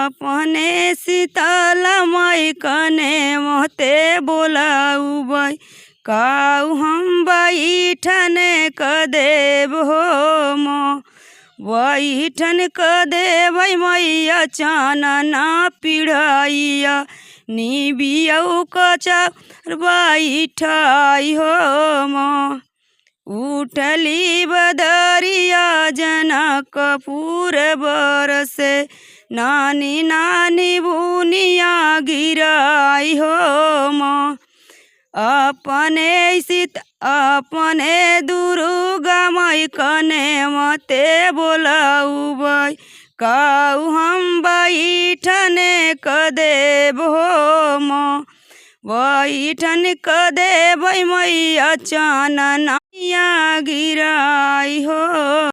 अपने शीतल माई कने मोते बोलाउबै काऊ हम बैठने क देव हो मो बैठन क देबै मैया चानना पिढ़ैया निबियौ कचार बैठाई हो मो उठली बदरिया जनकपुर बरसे नानी नानी बुनिया गिराई हो मो अपने अपने दुर्गा माई कने मते बोलाउबै काऊ हम बैठने क देव हो मो बैठन क देबै मैया चानना गिराई हो।